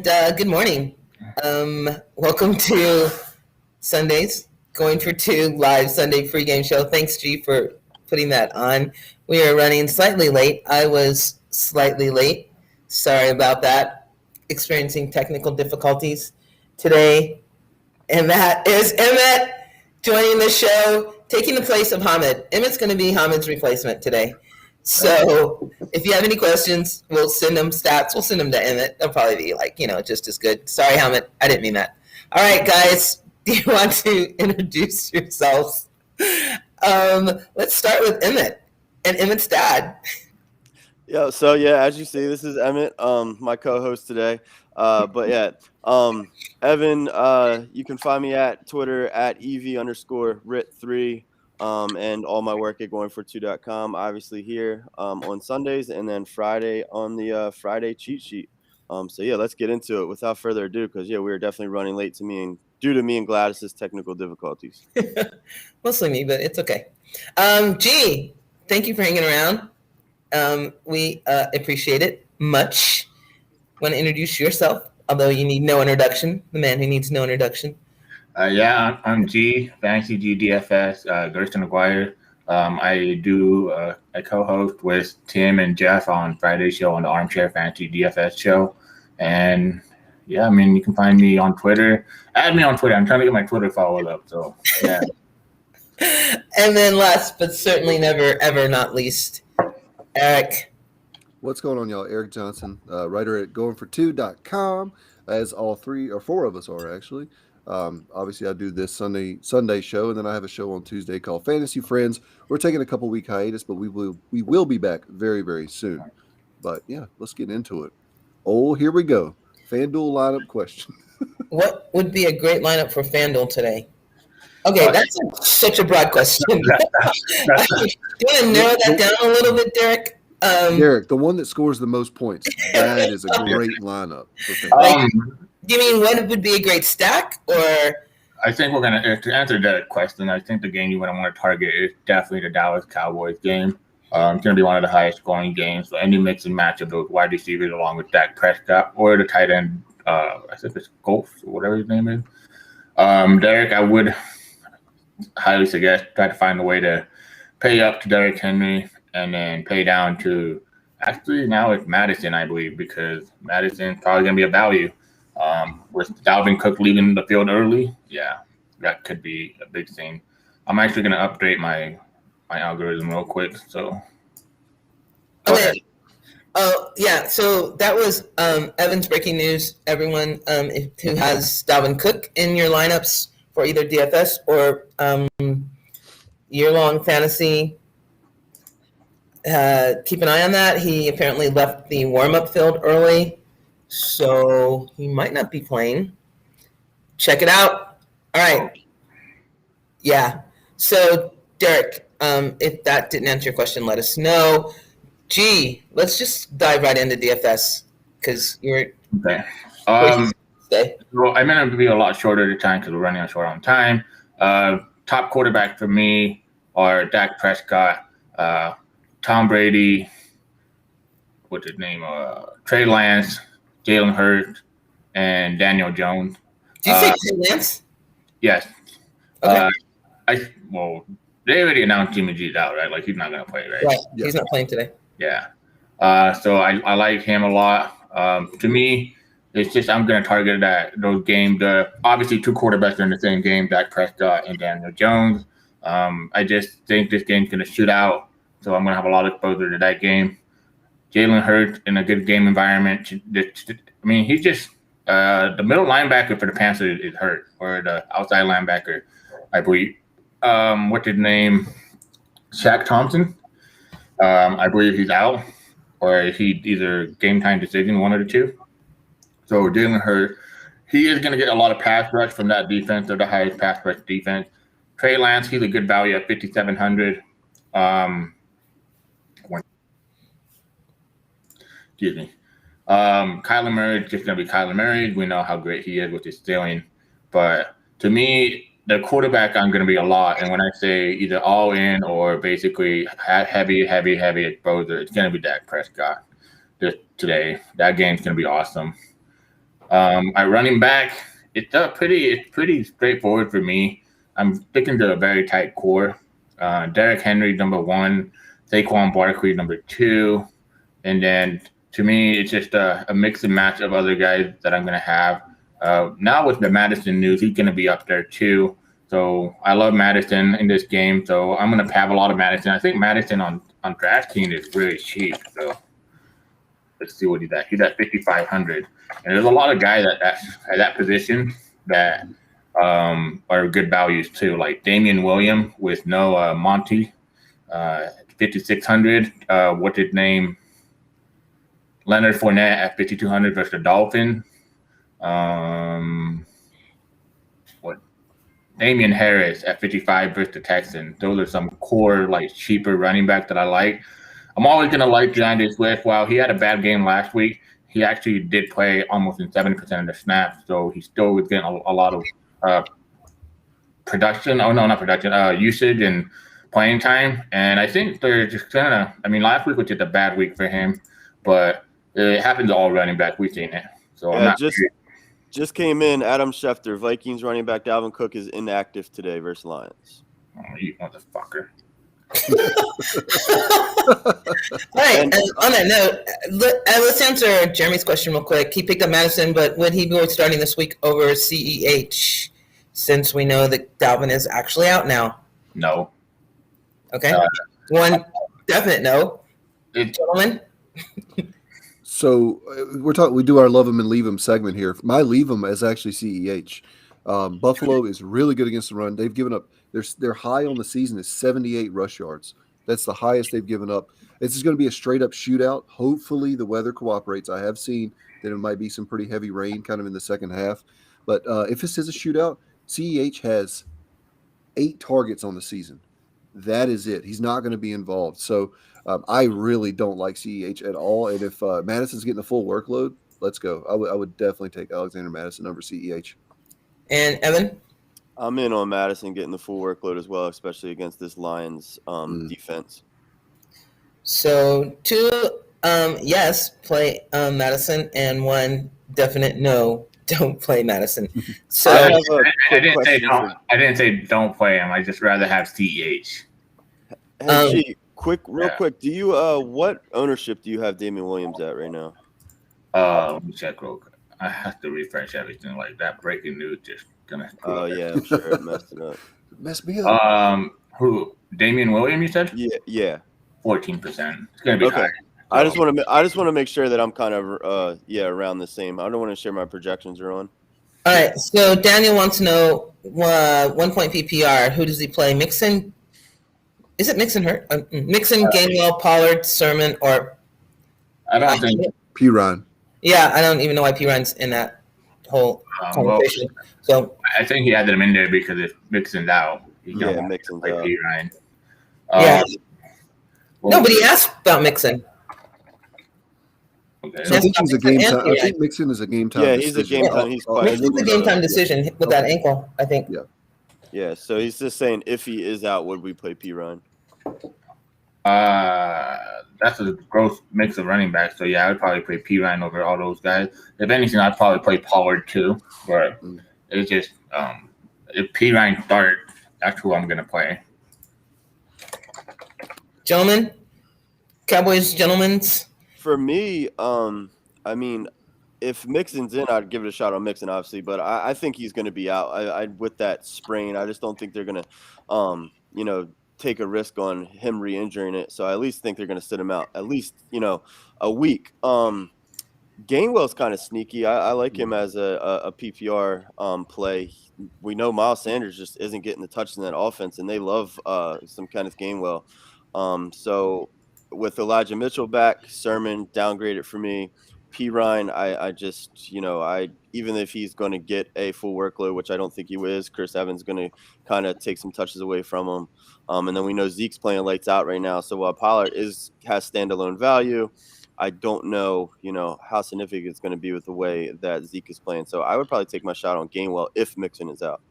Good morning. Welcome to Sunday's Going for 2 Live Sunday Pregame show. Thanks, G, for putting that on. We are running slightly late. I was slightly late. Sorry about that. Experiencing technical difficulties today. And that is Emmett joining the show, taking the place of Hamid. Emmett's going to be Hamid's replacement today. So if you have any questions, we'll send them stats. We'll send them to Emmett. They'll probably be just as good. Sorry, Hamid. I didn't mean that. All right, guys. Do you want to introduce yourselves? Let's start with Emmett and Emmett's dad. As you see, this is Emmett, my co-host today. Evan, you can find me at Twitter at EV_Rit3. And all my work at GoingFor2.com, obviously here on Sundays, and then Friday on the Friday cheat sheet. Let's get into it without further ado, because we're definitely running late due to me and Gladys's technical difficulties. Mostly me, but it's okay. G, thank you for hanging around. We appreciate it much. Want to introduce yourself, although you need no introduction, the man who needs no introduction. I'm G, Fantasy G DFS, Gersten McGuire. I co-host with Tim and Jeff on Friday's show on the Armchair Fantasy DFS show. And you can find me on Twitter. Add me on Twitter. I'm trying to get my Twitter followed up. So, yeah. And then last but certainly never, ever not least, Eric. What's going on, y'all? Eric Johnson, writer at GoingFor2.com, as all 3 or 4 of us are actually. Obviously, I do this Sunday show, and then I have a show on Tuesday called Fantasy Friends. We're taking a couple week hiatus, but we will be back very, very soon. But yeah, let's get into it. Oh, here we go. Fanduel lineup question. What would be a great lineup for Fanduel today? Okay, that's such a broad question. Do you want to narrow that down a little bit, Derek? Derek, the one that scores the most points. That is a great lineup for Fanduel. Do you mean what would be a great stack, or? I think we're going to answer that question. I think the game you want to target is definitely the Dallas Cowboys game. It's going to be one of the highest scoring games. So any mix and match of those wide receivers along with Dak Prescott or the tight end, I think it's Golf or whatever his name is. Derek, I would highly suggest try to find a way to pay up to Derrick Henry and then pay down to actually now it's Madison, I believe, because Madison's probably going to be a value. With Dalvin Cook leaving the field early, that could be a big thing. I'm actually going to update my algorithm real quick. So, okay. So that was Evan's breaking news. Everyone who has Dalvin Cook in your lineups for either DFS or year-long fantasy, keep an eye on that. He apparently left the warm-up field early, so he might not be playing. Check it out. All right. Yeah. So, Derek, if that didn't answer your question, let us know. Gee, let's just dive right into DFS because you're okay. Well, I'm going to be a lot shorter the time because we're running short on time. Top quarterback for me are Dak Prescott, Tom Brady, what's his name? Trey Lance, Jalen Hurts, and Daniel Jones. Do you say Trey Lance? Yes. Okay. They already announced Jimmy G's out, right? Like he's not going to play, right? Right. Yeah. He's not playing today. Yeah. So I like him a lot. To me, it's just I'm going to target those games. Obviously, 2 quarterbacks are in the same game, Dak Prescott and Daniel Jones. I just think this game's going to shoot out, so I'm going to have a lot of exposure to that game. Jalen Hurts in a good game environment. He's just the middle linebacker for the Panthers is hurt, or the outside linebacker, I believe. What's his name? Shaq Thompson. I believe he's out, or he either game time decision, one of the two. So Jalen Hurts, he is going to get a lot of pass rush from that defense, or the highest pass rush defense. Trey Lance, he's a good value at 5,700. Excuse me. Kyler Murray is just going to be Kyler Murray. We know how great he is with his stealing. But to me, the quarterback I'm going to be a lot. And when I say either all in or basically heavy exposure, it's going to be Dak Prescott today. That game's going to be awesome. At running back, it's pretty straightforward for me. I'm sticking to a very tight core. Derrick Henry, number 1, Saquon Barkley, number 2, and then to me, it's just a mix and match of other guys that I'm going to have. Now with the Madison news, he's going to be up there too. So I love Madison in this game. So I'm going to have a lot of Madison. I think Madison on DraftKings is really cheap. So let's see what he's at. He's at 5,500. And there's a lot of guys at that position that are good values too, like Damian Williams with no Monty, 5,600. What's his name? Leonard Fournette at 5,200 versus the Dolphins. Damian Harris at 55 versus the Texans. Those are some core, like, cheaper running back that I like. I'm always going to like DeAndre Swift. While he had a bad game last week, he actually did play almost in 70% of the snaps, so he still was getting a lot of production. Oh, no, not production. Usage and playing time. And I think they're just kind of – I mean, last week was just a bad week for him, but it happens to all running back. We've seen it. So yeah, I'm not just came in. Adam Schefter, Vikings running back Dalvin Cook is inactive today versus Lions. Oh, you motherfucker. All right. And on that note, let's answer Jeremy's question real quick. He picked up Madison, but would he be starting this week over CEH since we know that Dalvin is actually out now? No. Okay. One definite no. Gentlemen? So we do our love him and leave him segment here. My leave him is actually CEH. Buffalo is really good against the run. They've given up their high on the season is 78 rush yards. That's the highest they've given up. This is going to be a straight up shootout. Hopefully the weather cooperates. I have seen that it might be some pretty heavy rain kind of in the second half. But if this is a shootout, CEH has 8 targets on the season. That is it. He's not going to be involved. So I really don't like CEH at all. And if Madison's getting a full workload, let's go. I would definitely take Alexander Madison over CEH. And Evan? I'm in on Madison getting the full workload as well, especially against this Lions defense. So 2 yes, play Madison, and 1 definite no, don't play Madison. So I didn't say don't play him. I just rather have CEH. Hey, G, real quick. Do you what ownership do you have Damian Williams at right now? Let me check real quick. I have to refresh everything. Like that breaking news just gonna. Oh yeah, I'm sure it messed it up. Messed me up. Who? Damian Williams? You said? Yeah. 14%. It's gonna be okay. high. I just want to make sure that I'm kind of around the same. I don't want to share my projections are on. All right. So Daniel wants to know 1 point PPR. Who does he play? Mixon. Is it Mixon hurt? Mixon, Gainwell, Pollard, Sermon, or I don't think Pirine. Yeah, I don't even know why Pirine's in that whole conversation. So I think he added him in there because it's Mixon's out. Mixon's out. Pirine. Yeah. Nobody asked about Mixon. Okay. So I think he's a game time. I think Mixon is a game time. Yeah, he's decision. a game time. He's Mixon's a game time decision with that ankle, I think. Yeah. Yeah, so he's just saying if he is out, would we play Pirine? That's a gross mix of running backs. So yeah, I would probably play Pirine over all those guys. If anything, I'd probably play Pollard too. But it's just if Pirine start, that's who I'm gonna play. Gentlemen, Cowboys, gentlemen's. For me, I mean, if Mixon's in, I'd give it a shot on Mixon, obviously. But I think he's going to be out. I with that sprain, I just don't think they're going to, take a risk on him re-injuring it. So I at least think they're going to sit him out at least, a week. Gainwell's kind of sneaky. I like him as a PPR play. We know Miles Sanders just isn't getting the touch in that offense, and they love some kind of Gainwell. So with Elijah Mitchell back, Sermon downgraded for me. Pirine, I just, even if he's going to get a full workload, which I don't think he is, Chris Evans going to kind of take some touches away from him. And then we know Zeke's playing lights out right now. So while Pollard has standalone value, I don't know, how significant it's going to be with the way that Zeke is playing. So I would probably take my shot on Gainwell if Mixon is out.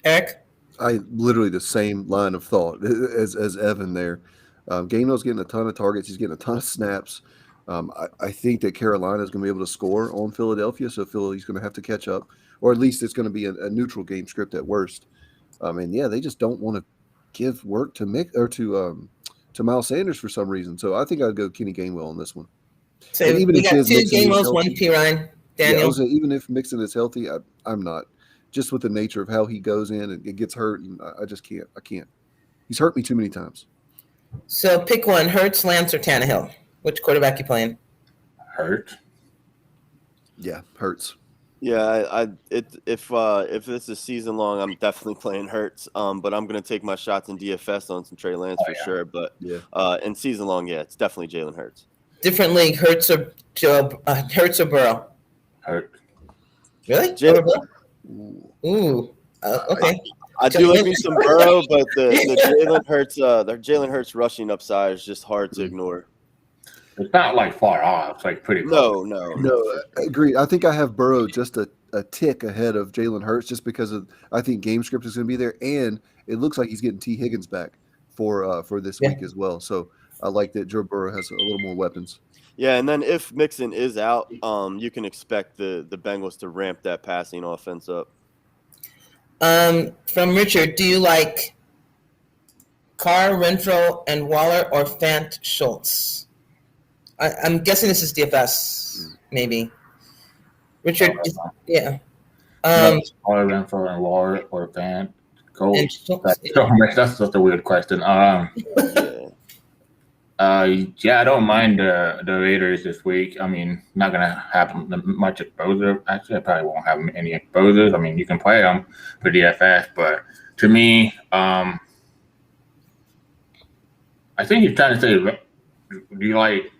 Eric? I literally the same line of thought as Evan there. Gainwell's getting a ton of targets. He's getting a ton of snaps. I think that Carolina is going to be able to score on Philadelphia, so Philly's going to have to catch up, or at least it's going to be a neutral game script at worst. And yeah, they just don't want to give work to Mick or to Miles Sanders for some reason. So I think I'd go Kenny Gainwell on this one. So And even we if got his 2 Mixon is Gainwells, healthy- 1 Pirine. Daniel. Yeah, I was saying, even if Mixon is healthy, I'm not. Just with the nature of how he goes in and it gets hurt, and I just can't. I can't. He's hurt me too many times. So pick one: Hurts, Lance, or Tannehill. Which quarterback you playing? Hurt. Yeah, Hurts. Yeah, if this is season long, I'm definitely playing Hurts. But I'm gonna take my shots in DFS on some Trey Lance for sure. But in season long, yeah, it's definitely Jalen Hurts. Different league: Hurts or Hurts or Burrow. Hurt. Really? Jalen. Ooh. Okay. I do like me some Burrow, but the Jalen Hurts rushing upside is just hard to ignore. It's not like far off. It's like pretty close. No. I agree. I think I have Burrow just a tick ahead of Jalen Hurts just because I think game script is going to be there, and it looks like he's getting T. Higgins back for this week as well. So I like that Joe Burrow has a little more weapons. Yeah, and then if Mixon is out, you can expect the Bengals to ramp that passing offense up. From Richard, do you like Carr, Renfro, and Waller, or Fant, Schultz? I'm guessing this is DFS, maybe. Richard, yeah. Waller, Renfro, and Waller, or Fant. That's just a weird question. Yeah, I don't mind the Raiders this week. I mean, not gonna have much exposure. Actually, I probably won't have any exposures. I mean, you can play them for DFS, but to me, I think you're trying to say, do you like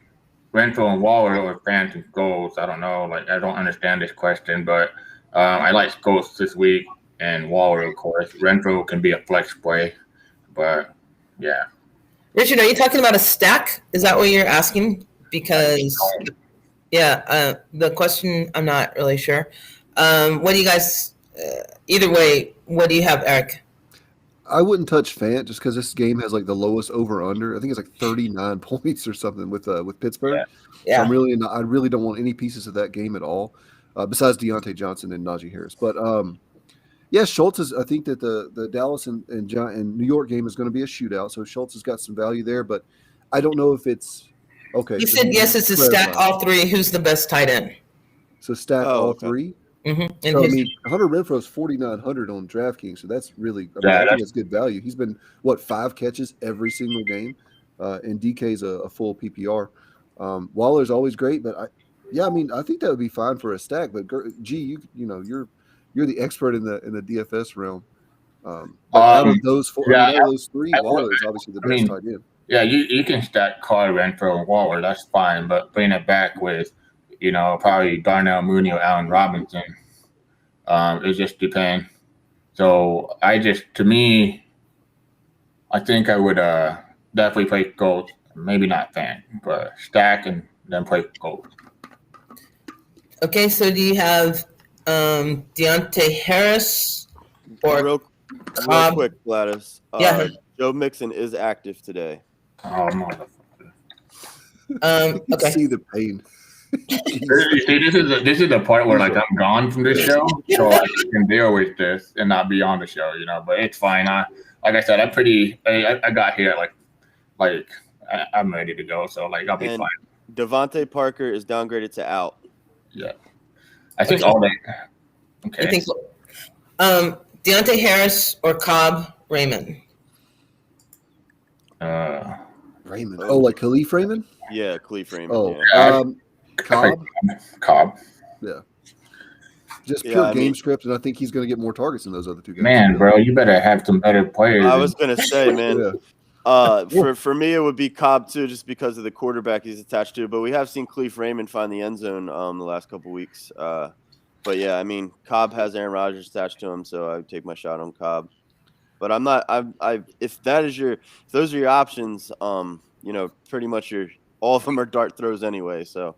Renfro and Waller or Fant and Scholes? I don't know. Like, I don't understand this question, but I like Scholes this week and Waller, of course. Renfro can be a flex play, but yeah. Richard, are you talking about a stack? Is that what you're asking? Because, the question, I'm not really sure. What do you guys, either way, what do you have, Eric? I wouldn't touch Fant just because this game has like the lowest over/under. I think it's like 39 points or something with Pittsburgh. Yeah. So I really don't want any pieces of that game at all, besides Deontay Johnson and Najee Harris. But Schultz is. I think that the Dallas and New York game is going to be a shootout. So Schultz has got some value there, but I don't know if it's okay. You said yes. It's a stack all three. Who's the best tight end? So stack all three. Mm-hmm. So, I mean, Hunter Renfro is 4,900 on DraftKings, so that's really I think that's good value. He's been 5 catches every single game, and DK's a full PPR. Waller's always great, but I think that would be fine for a stack. But you're the expert in the DFS realm. Out of those four, out of those three, Waller is obviously the best tight end. Yeah, you can stack Carr, Renfro, and Waller. That's fine, but bring it back with probably Darnell Mooney or Allen Robinson. It just depends. So I think I would definitely play Gold. Maybe not Fan, but stack and then play Gold. Okay, so do you have Deontay Harris or real quick, Gladys? Joe Mixon is active today. Oh, motherfucker. Okay. See the pain. This is the part where I'm gone from this show, so I can deal with this and not be on the show, But it's fine. Like I said, I got here I'm ready to go, so I'll be fine. Devontae Parker is downgraded to out. Yeah, I think all that. Okay. I think so. Deontay Harris or Cobb Raymond. Raymond. Oh, like Khalif Raymond? Yeah, Khalif Raymond. Oh, yeah. Cobb. Yeah. Just pure I game mean, script, and I think he's going to get more targets than those other two guys. Man, bro, you better have some better players. I was going to say, man. For me, it would be Cobb too, just because of the quarterback he's attached to. But we have seen Khalif Raymond find the end zone the last couple weeks. But yeah, I mean, Cobb has Aaron Rodgers attached to him, so I would take my shot on Cobb. But I'm not. If those are your options, pretty much all of them are dart throws anyway. So.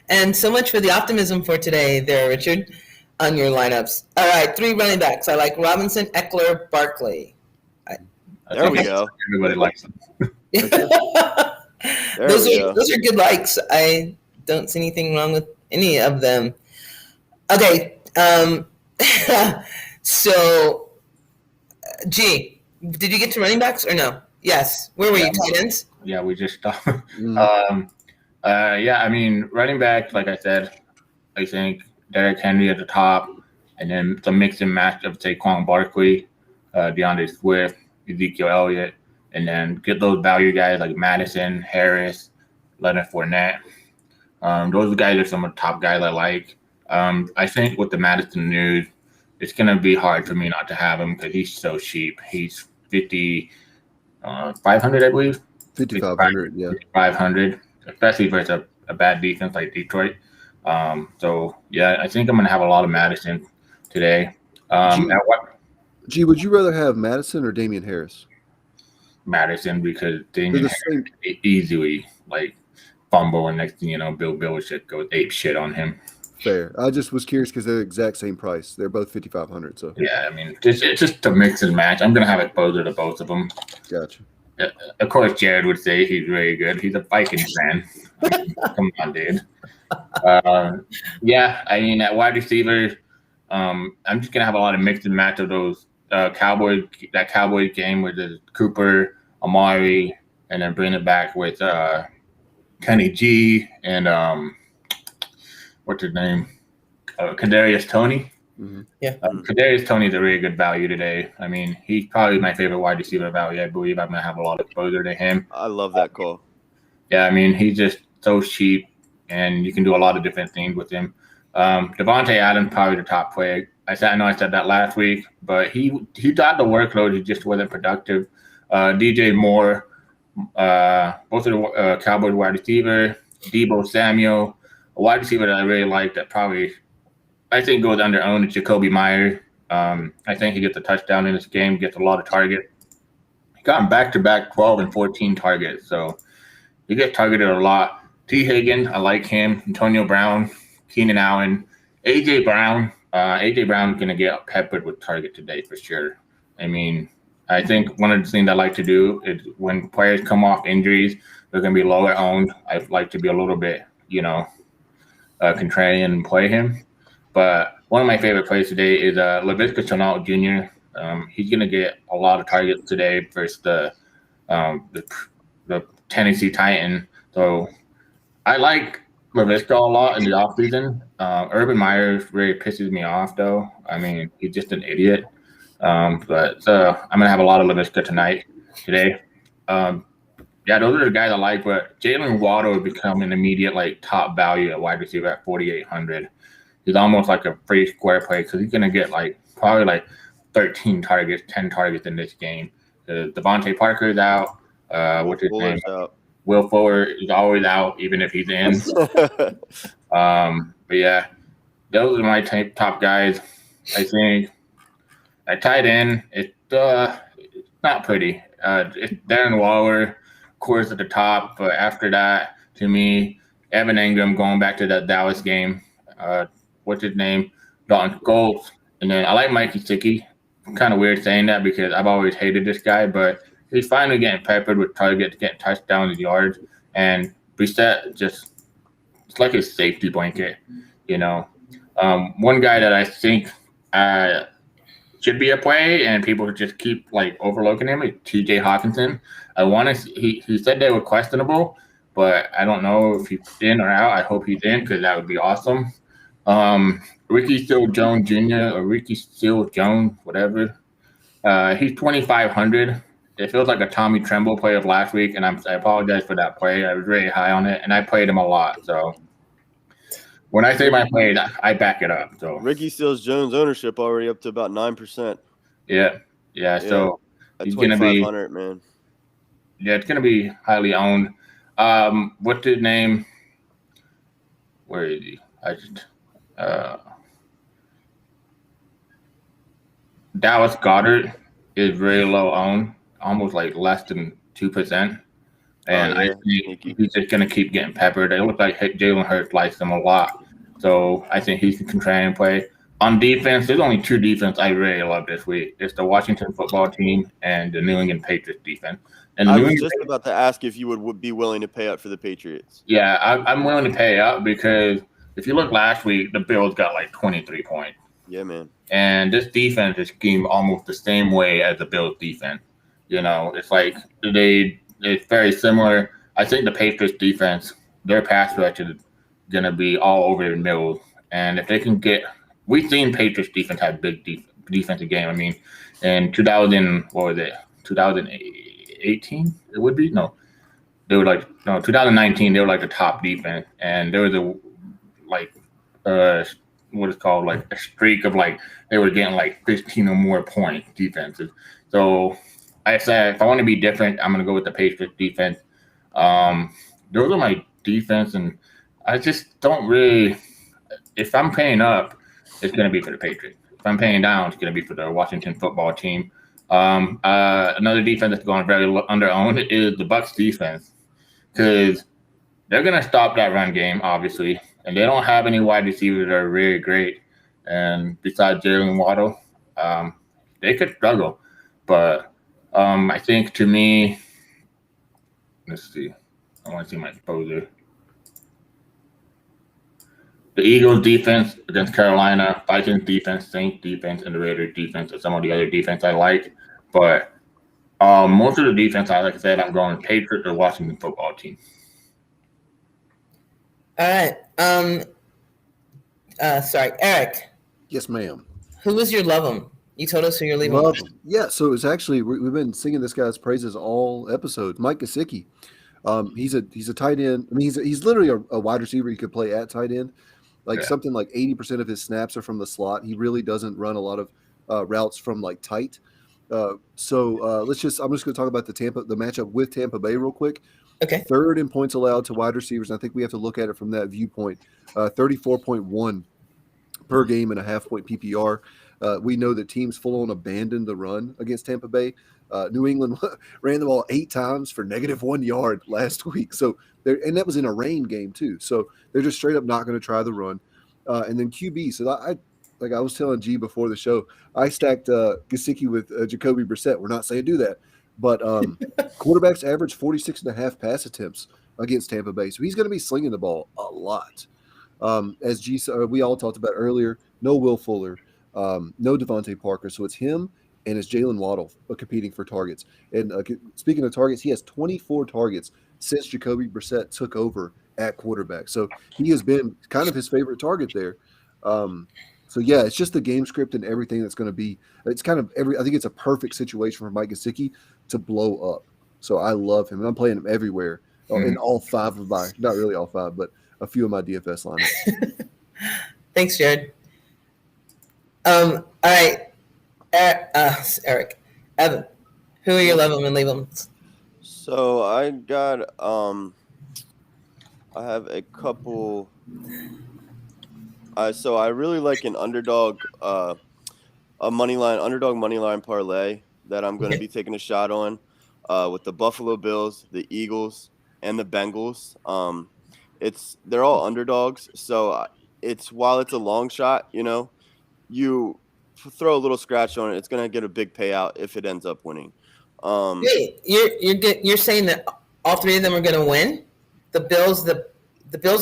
And so much for the optimism for today there, Richard, on your lineups. All right, 3 running backs. I like Robinson, Eckler, Barkley. There we go. Everybody likes them. There those we are go. those are good likes. I don't see anything wrong with any of them. Okay. So, G, did you get to running backs or no? Yes. Where were you? Tight ends? Yeah, we just stopped. Mhm. Yeah, I mean, running back, like I said, I think Derrick Henry at the top, and then the mix and match of Saquon Barkley, DeAndre Swift, Ezekiel Elliott, and then get those value guys like Madison, Harris, Leonard Fournette. Those guys are some of the top guys I like. I think with the Madison news, it's going to be hard for me not to have him because he's so cheap. He's 500, I believe. 5,500, yeah. 500, especially versus a bad defense like Detroit. So, yeah, I think I'm going to have a lot of Madison today. G, would you rather have Madison or Damian Harris? Madison, because Damian Harris easily, fumble, and next thing you know, Bill Belichick goes ape shit on him. Fair. I just was curious because they're the exact same price. They're both 5,500. So yeah, I mean, it's just a mix and match. I'm gonna have exposure to both of them. Gotcha. Of course, Jared would say he's very good. He's a Vikings fan. Come on, dude. Yeah, I mean, at wide receiver, I'm just gonna have a lot of mix and match of those Cowboys game with the Cooper, Amari, and then bring it back with Kenny G and what's his name? Kadarius Toney. Mm-hmm. Yeah. Kadarius Toney is a really good value today. I mean, he's probably my favorite wide receiver value. I believe I'm going to have a lot of exposure to him. I love that call. Yeah, I mean, he's just so cheap, and you can do a lot of different things with him. Devontae Adams probably the top player. I know I said that last week, but he got the workload. He just wasn't productive. DJ Moore, both of the Cowboys wide receiver, Deebo Samuel, a wide receiver that I really like that probably I think goes under owned is Jacoby Meyer. I think he gets a touchdown in this game, gets a lot of targets. He got back-to-back 12 and 14 targets, so he gets targeted a lot. T. Higgins, I like him. Antonio Brown, Keenan Allen, A.J. Brown. A.J. Brown is going to get peppered with target today for sure. I mean, I think one of the things I like to do is when players come off injuries, they're going to be lower owned. I like to be a little bit, contrarian and play him. But one of my favorite plays today is Laviska Shenault Jr. He's going to get a lot of targets today versus the Tennessee Titan. So I like Laviska a lot in the offseason. Urban Meyer really pisses me off, though. I mean, he's just an idiot. But I'm going to have a lot of Laviska today. Yeah, those are the guys I like. But Jalen Waddle has become an immediate top value at wide receiver at 4,800. He's almost like a free square play because he's going to get probably 13 targets, 10 targets in this game. Devontae Parker is out. What's his name? Out. Will Fuller is always out, even if he's in. But yeah, those are my top guys. I think at tight end, it's not pretty. It's Darren Waller, of course, at the top. But after that, to me, Evan Ingram going back to that Dallas game. What's his name? Dalton Schultz. And then I like Mikey Sicky. Kind of weird saying that because I've always hated this guy, but he's finally getting peppered with targets, getting touchdowns and yards. And Brissett it's like a safety blanket, One guy that I think should be a play and people just keep overlooking him is TJ Hawkinson. He said they were questionable, but I don't know if he's in or out. I hope he's in because that would be awesome. Ricky Seals-Jones Jr. or Ricky Seals-Jones, whatever. He's 2,500. It feels like a Tommy Tremble play of last week, and I apologize for that play. I was really high on it, and I played him a lot. So when I say my play, I back it up. So Ricky Seals-Jones ownership already up to about 9%. Yeah. So at he's gonna be 2,500, man. Yeah, it's gonna be highly owned. What's his name? Where is he? Dallas Goedert is really low owned, almost less than 2%. And I think he's just going to keep getting peppered. It looks like Jalen Hurts likes him a lot. So I think he's a contrarian play. On defense, there's only two defense I really love this week. It's the Washington football team and the New England Patriots defense. And I was just about to ask if you would be willing to pay up for the Patriots. Yeah, I'm willing to pay up because if you look last week, the Bills got like 23 points. Yeah, man. And this defense is schemed almost the same way as the Bills defense. You know, it's like it's very similar. I think the Patriots defense, their pass rush is going to be all over the middle. And if they can we've seen Patriots defense have big defensive game. I mean, in 2018, it would be? No. They were 2019, they were like the top defense. And there was what is called like a streak of like they were getting like 15 or more points defenses. So I said if I want to be different, I'm gonna go with the Patriots defense. Those are my defense, and I just don't really. If I'm paying up, it's gonna be for the Patriots. If I'm paying down, it's gonna be for the Washington football team. Another defense that's going very under-owned is the Bucs defense because they're gonna stop that run game, obviously. And they don't have any wide receivers that are really great. And besides Jalen Waddle, they could struggle. But I think to me, let's see. I want to see my exposure. The Eagles defense against Carolina, Vikings defense, Saints defense, and the Raiders defense are some of the other defense I like. But most of the defense, like I said, I'm going Patriots or Washington football team. All right. Sorry, Eric. Yes, ma'am. Who was your love him? You told us who you're leaving. Love him. Yeah, so it's actually we've been singing this guy's praises all episodes. Mike Gesicki. He's a tight end. I mean, he's literally a wide receiver. He could play at tight end. Something like 80% of his snaps are from the slot. He really doesn't run a lot of routes from like tight. I'm just going to talk about the matchup with Tampa Bay real quick. Okay. Third in points allowed to wide receivers. I think we have to look at it from that viewpoint. 34.1 per game and a half-point PPR. We know that teams full-on abandoned the run against Tampa Bay. New England ran the ball 8 times for -1 yard last week. And that was in a rain game too. So they're just straight up not going to try the run. And then QB. So I was telling G before the show, I stacked Gesicki with Jacoby Brissett. We're not saying do that. But quarterbacks average 46.5 pass attempts against Tampa Bay. So he's going to be slinging the ball a lot. As we all talked about earlier, no Will Fuller, no Devontae Parker. So it's him and it's Jalen Waddle competing for targets. And speaking of targets, he has 24 targets since Jacoby Brissett took over at quarterback. So he has been kind of his favorite target there. So yeah, it's just the game script and everything that's going to be. It's kind of I think it's a perfect situation for Mike Gesicki to blow up. So I love him, and I'm playing him everywhere in all 5 of my, not really all 5, but a few of my DFS lineups. Thanks, Jared. All right, Eric, Evan, who are your love them and leave them? So I got I have a couple. So I really like an underdog money line parlay that I'm going to be taking a shot on with the Buffalo Bills, the Eagles, and the Bengals. They're all underdogs, so while it's a long shot, you throw a little scratch on it, it's going to get a big payout if it ends up winning. Wait, you're saying that all 3 of them are going to win? The Bills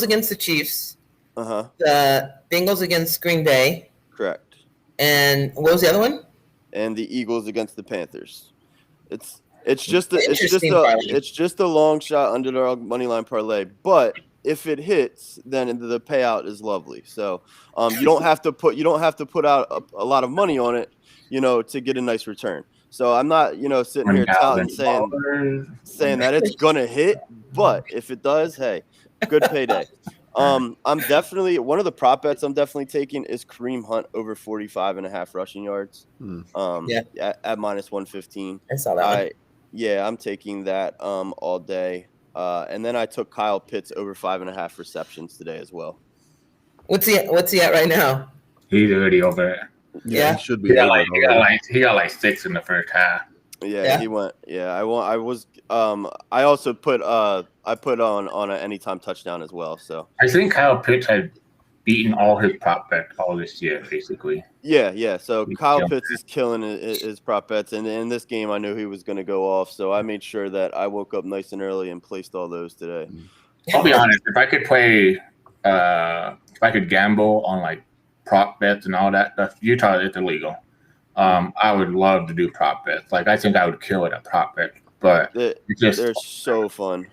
against the Chiefs. The Bengals against Green Bay. Correct. And what was the other one? And the Eagles against the Panthers. It's just a long shot underdog money line parlay, but if it hits, then the payout is lovely. So you don't have to put out a lot of money on it, to get a nice return. So I'm not, sitting here touting saying that it's gonna hit, but if it does, hey, good payday. I'm definitely one of the prop bets I'm definitely taking is Kareem Hunt over 45.5 rushing yards. At -115. I saw that one. I'm taking that all day. And then I took Kyle Pitts over 5.5 receptions today as well. What's he at right now? He's already over it. Yeah. He should be. He got like 6 in the first half. Yeah, he went. Yeah, I also put on an anytime touchdown as well. So I think Kyle Pitts had beaten all his prop bets all this year, basically. Yeah. So Kyle Yeah. Pitts is killing his prop bets, and in this game, I knew he was going to go off, so I made sure that I woke up nice and early and placed all those today. I'll be honest. If I could play, if I could gamble on like prop bets and all that stuff, Utah is illegal. I would love to do prop bets. Like I think I would kill it at prop bet, but They're so fun.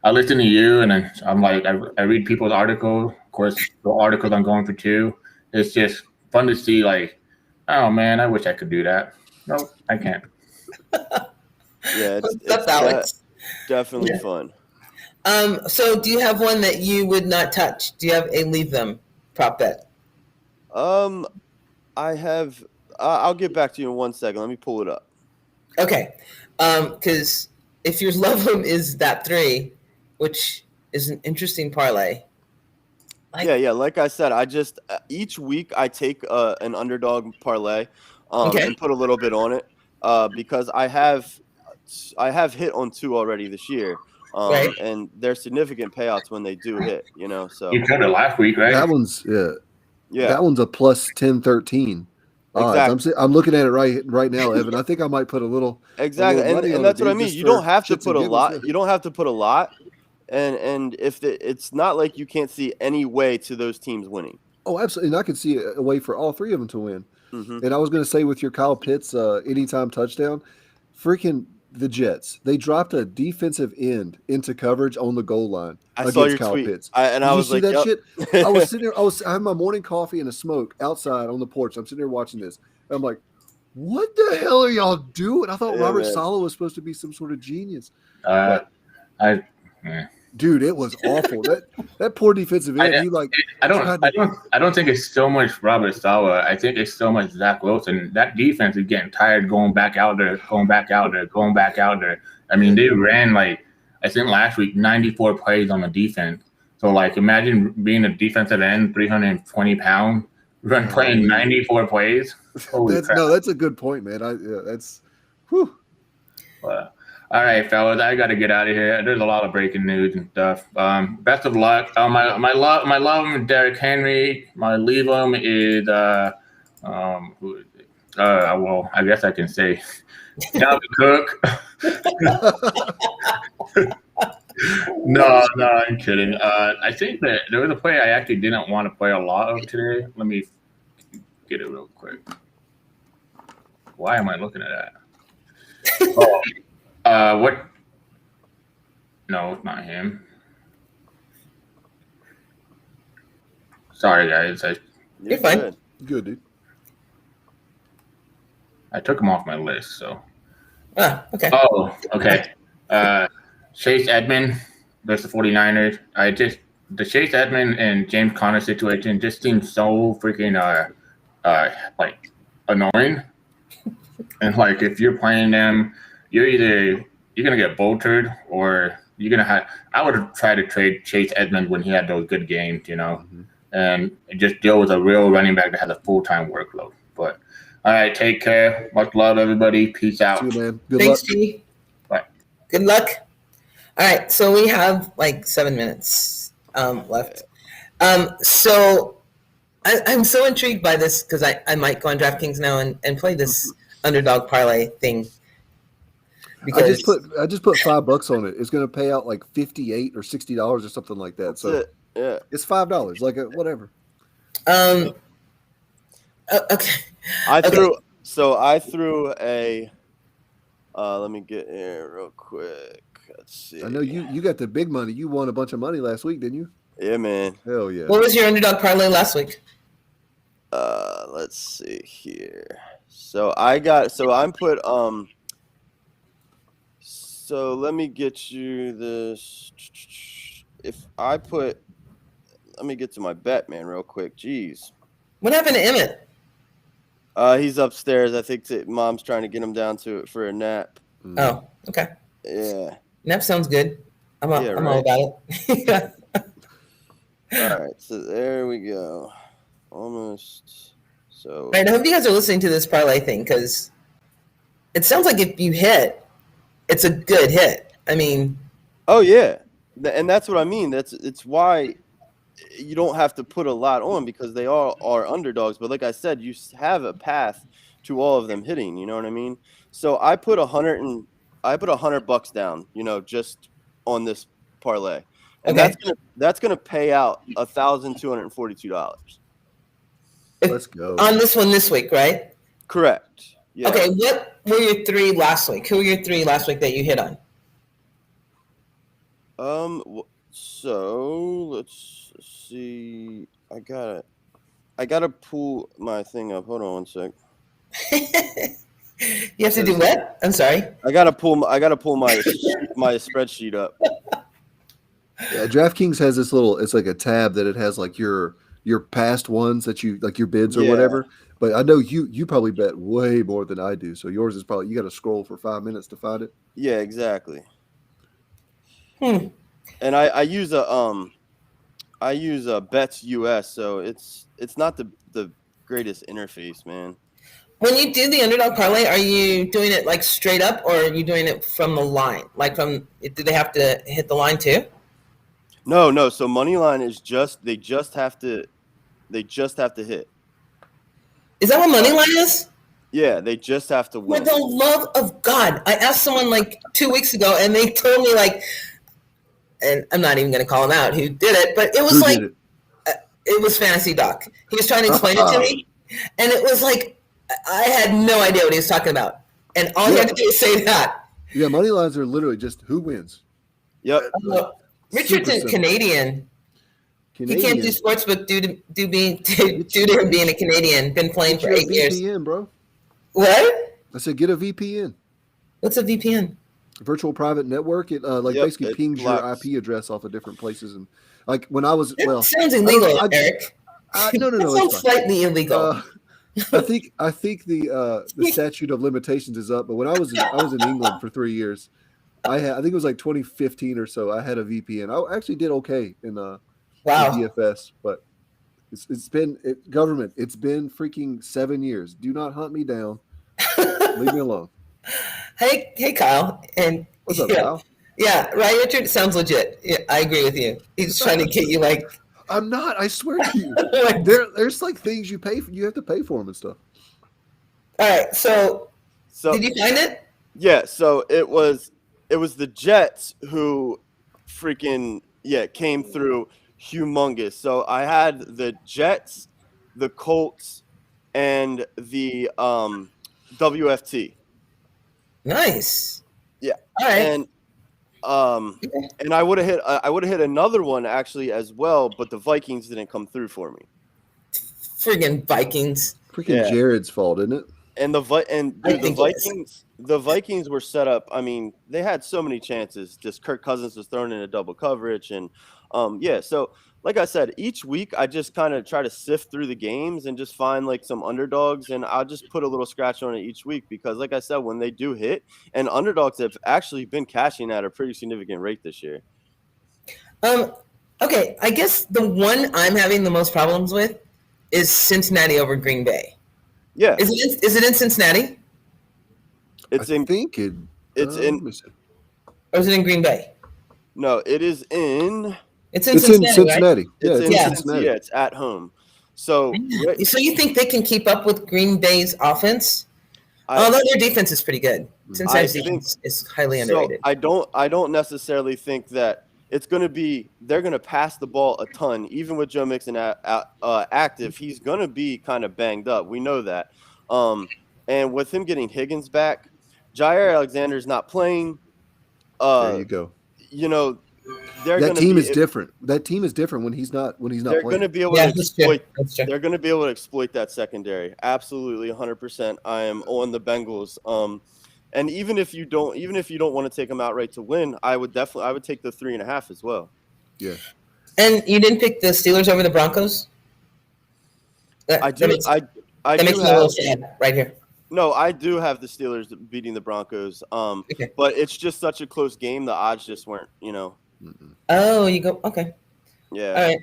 I listen to you, and then I'm like, I read people's articles. Of course, the articles on Going2. It's just fun to see. Like, oh man, I wish I could do that. No, I can't. Yeah, That's Alex. Definitely fun. So do you have one that you would not touch? Do you have a leave them prop bet? I have. I'll get back to you in 1 second. Let me pull it up. Okay, because if your love them is that 3, which is an interesting parlay. Yeah. Like I said, I just each week I take an underdog parlay, and put a little bit on it, because I have hit on 2 already this year, Right. and they're significant payouts when they do hit. So You killed it last week, right? That one's yeah. That one's a plus 10-13. Exactly. I'm looking at it right now, Evan. I think I might put a little Exactly, a little money on and that's it, what I dude, mean. just You don't for have to shits put and a giggles, lot. yeah. You don't have to put a lot, and if it's not like you can't see any way to those teams winning. Oh, absolutely. And I can see a way for all 3 of them to win. Mm-hmm. And I was going to say with your Kyle Pitts anytime touchdown, freaking the Jets. They dropped a defensive end into coverage on the goal line I saw your Kyle tweet, Pitts. and I was Did you like, see that yep. shit? I was sitting there. I had my morning coffee and a smoke outside on the porch. I'm sitting there watching this. And I'm like, what the hell are y'all doing? I thought Robert Saleh was supposed to be some sort of genius. Dude, it was awful. That poor defensive end. I don't think it's so much Robert Saleh. I think it's so much Zach Wilson. That defense is getting tired going back out there. I mean, they ran I think last week 94 plays on the defense. So imagine being a defensive end, 320 pounds, playing 94 plays. Holy crap. No, that's a good point, man. That's whew. All right, fellas, I got to get out of here. There's a lot of breaking news and stuff. Best of luck. My love is Derrick Henry. My leave him is who is it? Well, I guess I can say Dalvin Cook. No, I'm kidding. I think that there was a play I actually didn't want to play a lot of today. Let me get it real quick. Why am I looking at that? What? No, it's not him. Sorry, guys. You're fine. Good, dude. I took him off my list, so. Okay. Oh, okay. Chase Edmonds versus the 49ers. The Chase Edmonds and James Conner situation just seems so freaking annoying. And if you're playing them, you're gonna get bolted or you're gonna have. I would have tried to trade Chase Edmonds when he had those good games, and just deal with a real running back that has a full-time workload. But all right, take care. Much love, everybody. Peace out. See you, man. Good Thanks, luck. G. Bye. Good luck. All right, so we have 7 minutes left. So I'm so intrigued by this because I might go on DraftKings now and play this underdog parlay thing. Because I just put $5 on it. It's going to pay out $58 or $60 or something like that. That's So it. Yeah. it's $5, whatever. Okay. I threw a. Let me get here real quick. Let's see. I know you got the big money. You won a bunch of money last week, didn't you? Yeah, man. Hell yeah. What was your underdog parlay last week? Let's see here. So I'm put So let me get you this. Let me get to my bet, man, real quick. Jeez. What happened to Emmett? He's upstairs. I think Mom's trying to get him down to it for a nap. Oh, okay. Yeah. Nap sounds good. I'm all about it. All right. So there we go. Almost. So. All right. I hope you guys are listening to this parlay thing because it sounds like if you hit, it's a good hit. I mean. Oh yeah, and that's what I mean. It's why you don't have to put a lot on because they all are underdogs. But like I said, you have a path to all of them hitting. You know what I mean? So I put $100 down. Just on this parlay, and Okay. that's gonna pay out $1,242. Let's go. On this one this week, right? Correct. Yeah. Okay, what were your 3 last week? Who were your 3 last week that you hit on? So let's see. I gotta pull my thing up. Hold on one sec. You have to do what? I'm sorry. I gotta pull my my spreadsheet up. Yeah, DraftKings has this little. It's like a tab that it has like your past ones that you like your bids or whatever. But I know you probably bet way more than I do. So yours is probably you got to scroll for 5 minutes to find it. Yeah, exactly. And I use a Bets US, so it's not the greatest interface, man. When you do the underdog parlay, are you doing it like straight up, or are you doing it from the line? Like do they have to hit the line too? No. So money line is they just have to hit. Is that what money line is? Yeah, they just have to win. For the love of God, I asked someone like 2 weeks ago, and they told me like, and I'm not even going to call him out who did it, but it was it was Fantasy Doc. He was trying to explain it to me, and it was like I had no idea what he was talking about, and all he had to do was say that. Yeah, money lines are literally just who wins. Yep. Richard's Canadian. He can't do sportsbook due to him being a Canadian. Been playing for 8 years. VPN, bro. What? I said get a VPN. What's a VPN? Virtual private network. It basically pings your IP address off of different places. And like when I was sounds illegal, Eric. No. That sounds slightly illegal. I think the statute of limitations is up. But when I was in England for 3 years, I think it was like 2015 or so. I had a VPN. I actually did okay in DFS, but it's been government. It's been freaking 7 years. Do not hunt me down. Leave me alone. Hey, Kyle. And what's up, Kyle? Yeah, Ryan Richard sounds legit. Yeah, I agree with you. He's trying to get you like. I'm not. I swear to you. There's like things you pay for. You have to pay for them and stuff. All right. So did you find it? Yeah. So it was the Jets who freaking came through humongous. So I had the Jets, the Colts, and the WFT. Nice. Yeah. All right. And I would have hit another one actually as well, but the Vikings didn't come through for me. Friggin' Vikings. Freaking Jared's fault, isn't it? And the Vikings were set up. I mean, they had so many chances. Just Kirk Cousins was thrown into double coverage, and so like I said, each week I just kind of try to sift through the games and just find like some underdogs, and I'll just put a little scratch on it each week because, like I said, when they do hit, and underdogs have actually been cashing at a pretty significant rate this year. Okay, I guess the one I'm having the most problems with is Cincinnati over Green Bay. Yeah. Is it in Cincinnati? Or is it in Green Bay? No, it is in. It's in Cincinnati. Right? Yeah, it's in Cincinnati. Yeah, it's at home. So you think they can keep up with Green Bay's offense? Although their defense is pretty good. Cincinnati's defense is highly underrated. I don't necessarily think that it's going to be – they're going to pass the ball a ton. Even with Joe Mixon active, he's going to be kind of banged up. We know that. And with him getting Higgins back, Jair Alexander's not playing. There you go. That team is different. That team is different when he's not playing. They're going to be able to exploit. They're going to be able to exploit that secondary. Absolutely, 100%. I am on the Bengals. And even if you don't want to take them outright to win, I would take the 3.5 as well. Yeah. And you didn't pick the Steelers over the Broncos? I do. That makes me a little sad right here. No, I do have the Steelers beating the Broncos. Okay. But it's just such a close game. The odds just weren't, Oh, you go. Okay. Yeah. All right.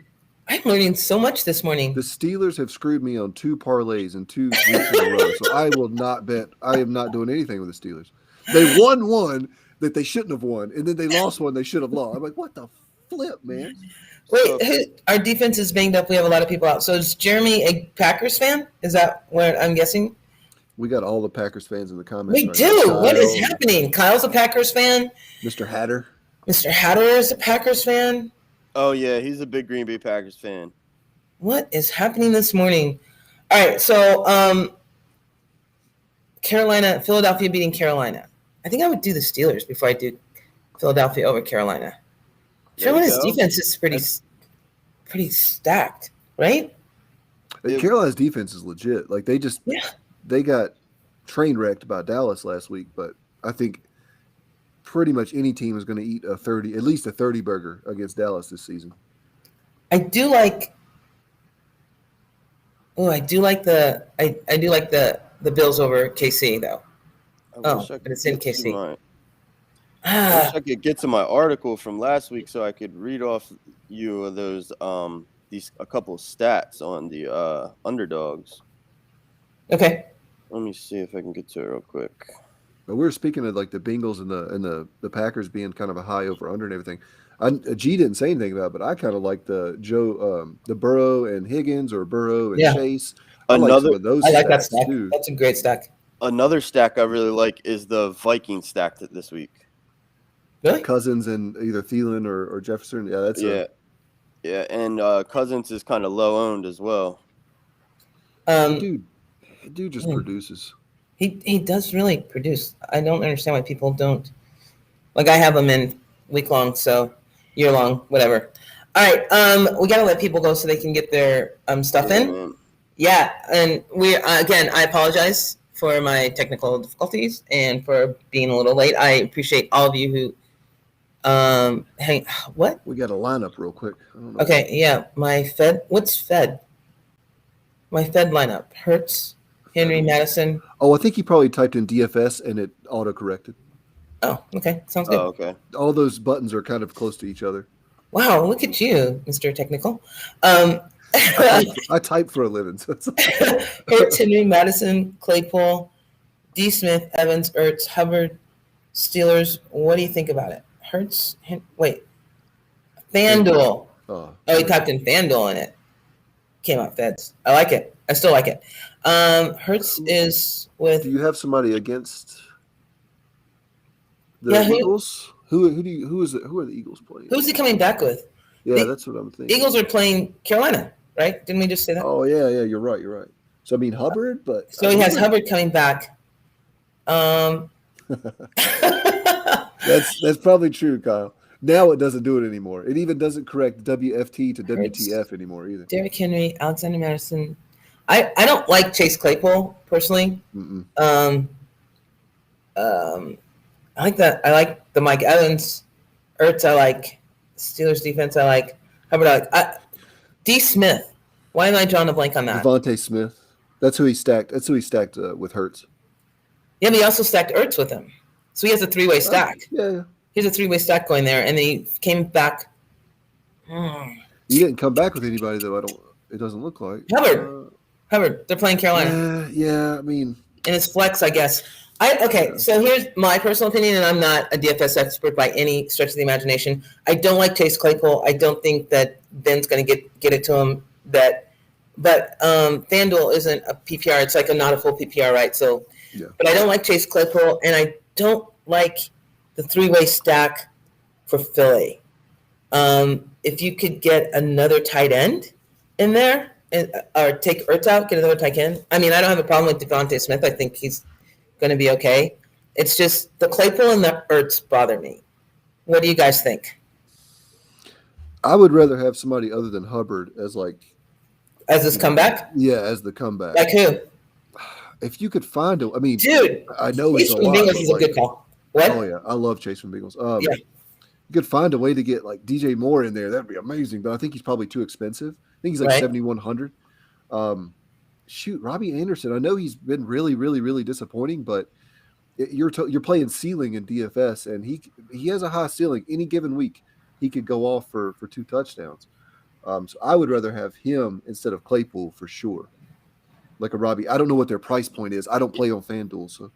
I'm learning so much this morning. The Steelers have screwed me on 2 parlays in 2 weeks in a row, so I will not bet. I am not doing anything with the Steelers. They won one that they shouldn't have won, and then they lost one they should have lost. I'm like, what the flip, man? Wait, our defense is banged up. We have a lot of people out. So is Jeremy a Packers fan? Is that what I'm guessing? We got all the Packers fans in the comments. We right do. now. What is Kyle, happening? Kyle's a Packers fan. Mr. Hatter. Mr. Hatter is a Packers fan. Oh yeah, he's a big Green Bay Packers fan. What is happening this morning? All right, so Philadelphia beating Carolina. I think I would do the Steelers before I do Philadelphia over Carolina. Carolina's defense is pretty stacked, right? Carolina's defense is legit. Like they got train wrecked by Dallas last week, but I think pretty much any team is going to eat at least a 30 burger against Dallas this season. I do like the Bills over KC though. But it's in KC. I wish I could get to my article from last week so I could read off you of those a couple of stats on the underdogs. Okay. Let me see if I can get to it real quick. But we were speaking of like the Bengals and the Packers being kind of a high over under and everything. G didn't say anything about it, but I kind of like the Burrow and Higgins or Burrow and Chase. I like some of those. I like that stack. Too. That's a great stack. Another stack I really like is the Viking stack this week. Really? Cousins and either Thielen or Jefferson. Yeah, that's yeah, and Cousins is kind of low owned as well. Dude just produces. He does really produce. I don't understand why people don't. Like I have him in week long, so year long, whatever. All right, we gotta let people go so they can get their stuff in. Man. Yeah, and we again, I apologize for my technical difficulties and for being a little late. I appreciate all of you who. What? We got a lineup real quick. I don't know. Okay, yeah, my Fed. What's Fed? My Fed lineup: Hurts, Henry, Madison. Oh, I think he probably typed in DFS and it auto-corrected. Oh, okay, sounds good. Oh, okay. All those buttons are kind of close to each other. Wow, look at you, Mr. Technical. I type for a living. So Hurts, Henry, Madison, Claypool, D. Smith, Evans, Ertz, Hubbard, Steelers. What do you think about it? Hurts, Fanduel. Oh, he typed in Fanduel in it. Came out Feds. I like it. I still like it. Hurts is with. Do you have somebody against the Eagles? Who are the Eagles playing? Who's he coming back with? Yeah, that's what I'm thinking. Eagles are playing Carolina, right? Didn't we just say that? Oh yeah, you're right. So I mean Hubbard, but so he has Hubbard coming back. That's probably true, Kyle. Now it doesn't do it anymore. It even doesn't correct WFT to WTF anymore either. Derrick Henry, Alexander Madison. I don't like Chase Claypool personally. I like that. I like the Mike Evans. Ertz, I like. Steelers defense, I like. Hubbard, I like. D. Smith. Why am I drawing a blank on that? Devontae Smith. That's who he stacked. With Hurts. Yeah, but he also stacked Ertz with him. So he has a three-way stack. Yeah. He has a three-way stack going there, and he came back. He didn't come back with anybody, though. It doesn't look like. Hubbard. They're playing Carolina. Yeah. I mean. And it's flex, I guess. So here's my personal opinion, and I'm not a DFS expert by any stretch of the imagination. I don't like Chase Claypool. I don't think that Ben's going to get it to him. But FanDuel isn't a PPR. It's like not a full PPR, right? So, yeah. But I don't like Chase Claypool, and I don't like the three-way stack for Philly. If you could get another tight end in there, or take Ertz out, get another tight end. I mean, I don't have a problem with Devontae Smith. I think he's going to be okay. It's just the Claypool and the Ertz bother me. What do you guys think? I would rather have somebody other than Hubbard as this comeback? Yeah, as the comeback. Like who? If you could find him, I mean, dude, I know Chase from Bengals is a good call. What? Oh yeah, I love Chase from Bengals. Yeah. You could find a way to get like DJ Moore in there. That'd be amazing. But I think he's probably too expensive. I think he's like 7,100. Robbie Anderson. I know he's been really, really, really disappointing, but you're playing ceiling in DFS, and he has a high ceiling. Any given week, he could go off for 2 touchdowns. So I would rather have him instead of Claypool for sure. Like a Robbie. I don't know what their price point is. I don't play on FanDuel, so.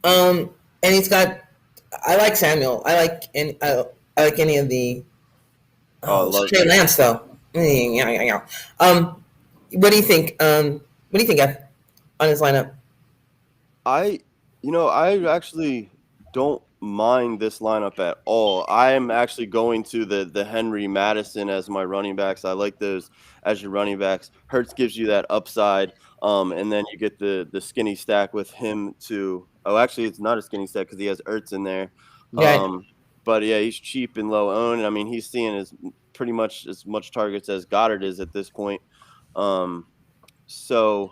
And he's got. I like Samuel. I like any of the Oh, I Oh, love Trey that. Lance though. What do you think? What do you think, Ev, on his lineup? I actually don't mind this lineup at all. I am actually going to the Henry Madison as my running backs. I like those as your running backs. Hurts gives you that upside, and then you get the skinny stack with him too. Oh, actually, it's not a skinny stack because he has Ertz in there. Right. But yeah, he's cheap and low owned. I mean, he's seeing pretty much as much targets as Goddard is at this point. So.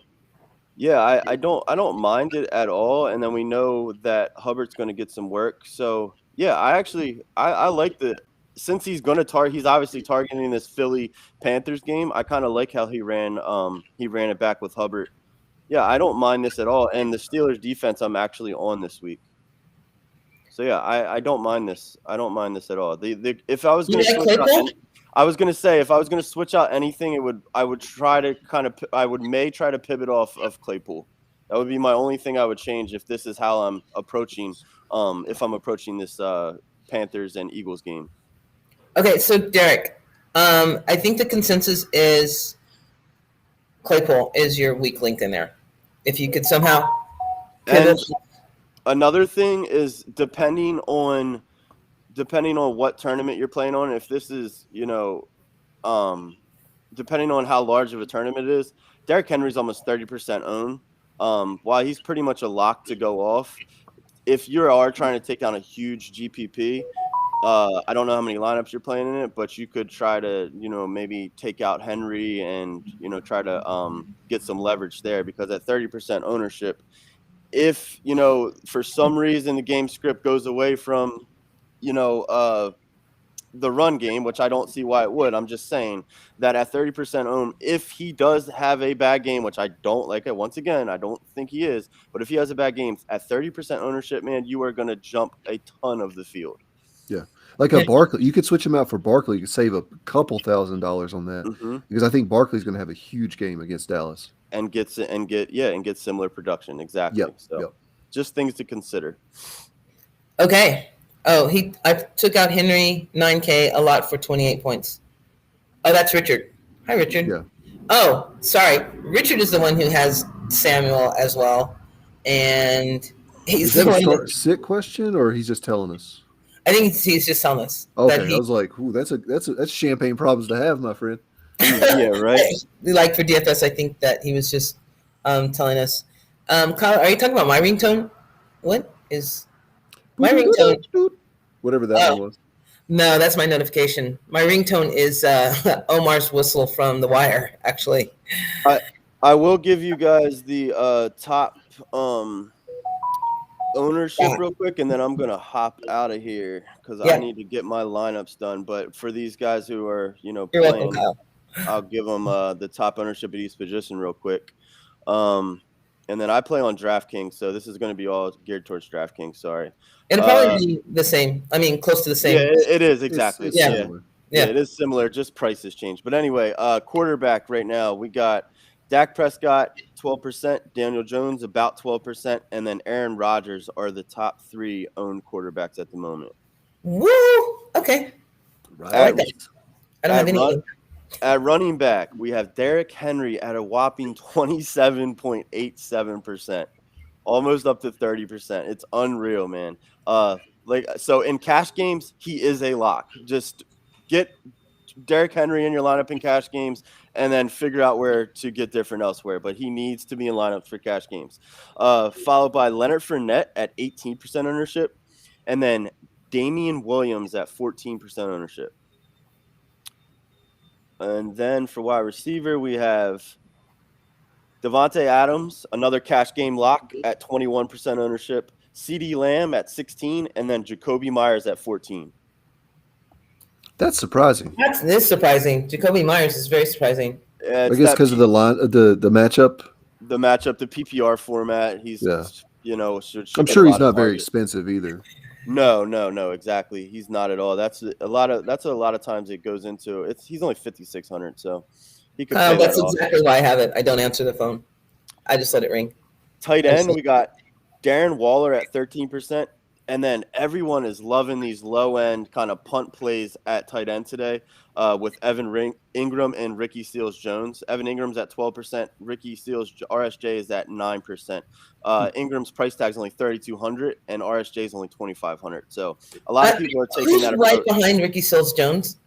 Yeah, I don't mind it at all, and then we know that Hubbard's going to get some work. So yeah, I like since he's going to he's obviously targeting this Philly Panthers game. I kind of like how he ran it back with Hubbard. Yeah, I don't mind this at all, and the Steelers defense I'm actually on this week. So yeah, I don't mind this. I don't mind this at all. If I was going to switch out, I was going to say if I was going to switch out anything, I would try to try to pivot off of Claypool. That would be my only thing I would change if this is how I'm approaching. If I'm approaching this Panthers and Eagles game. Okay, so Derek, I think the consensus is Claypool is your weak link in there. If you could somehow pivot. And another thing is depending on what tournament you're playing on. If this is, depending on how large of a tournament it is, Derrick Henry's almost 30% owned. While he's pretty much a lock to go off, if you are trying to take down a huge GPP, I don't know how many lineups you're playing in it, but you could try to, maybe take out Henry and, try to get some leverage there, because at 30% ownership, if, for some reason the game script goes away from, the run game, which I don't see why it would. I'm just saying that at 30% own, if he does have a bad game, which I don't like it, once again, I don't think he is, but if he has a bad game at 30% ownership, man, you are going to jump a ton of the field. Yeah. Like a Barkley, you could switch him out for Barkley. You could save a couple $1,000s on that, because I think Barkley's going to have a huge game against Dallas and get similar production. Exactly. Yep. Just things to consider. Okay. Oh, I took out Henry 9K a lot for 28 points. Oh, that's Richard. Hi, Richard. Yeah. Oh, sorry. Richard is the one who has Samuel as well, and he's Is that a start-sit question, or he's just telling us? I think he's just telling us. Okay, I was like, "Ooh, that's champagne problems to have, my friend." Yeah, right. Like for DFS, I think that he was just telling us. Kyle, are you talking about my ringtone? What is my ringtone? Whatever that one was. No, that's my notification. My ringtone is Omar's whistle from The Wire, actually. I will give you guys the top ownership real quick, and then I'm going to hop out of here because I need to get my lineups done. But for these guys who are, You're playing, welcome, Kyle. I'll give them the top ownership at each position real quick. And then I play on DraftKings, so this is going to be all geared towards DraftKings. Sorry. It'll probably be the same. I mean, close to the same. Yeah, it is exactly. Yeah, it is similar. Just prices change. But anyway, quarterback right now we got Dak Prescott 12%, Daniel Jones about 12%, and then Aaron Rodgers are the top 3 owned quarterbacks at the moment. Woo! Okay. Right. I like that. I don't have any. At running back, we have Derrick Henry at a whopping 27.87%, almost up to 30%. It's unreal, man. So in cash games, he is a lock. Just get Derrick Henry in your lineup in cash games, and then figure out where to get different elsewhere. But he needs to be in lineups for cash games. Followed by Leonard Fournette at 18% ownership, and then Damian Williams at 14% ownership. And then for wide receiver, we have Devontae Adams, another cash game lock at 21% ownership, CeeDee Lamb at 16%, and then Jacoby Myers at 14%. That's surprising. That's surprising. Jacoby Myers is very surprising. I guess because of the matchup. The matchup, the PPR format. He's I'm sure he's not very expensive either. No, exactly. He's not at all. That's a lot of times it goes into it. He's only 5,600, so he could. That's exactly why I have it. I don't answer the phone. I just let it ring. Tight end, we got Darren Waller at 13%, And then everyone is loving these low-end kind of punt plays at tight end today with Evan Ingram and Ricky Seals-Jones. Evan Ingram's at 12%. Ricky Seals RSJ is at 9%. Ingram's price tag is only $3,200, and RSJ is only $2,500. So a lot of people are taking that approach. Right behind Ricky Seals-Jones?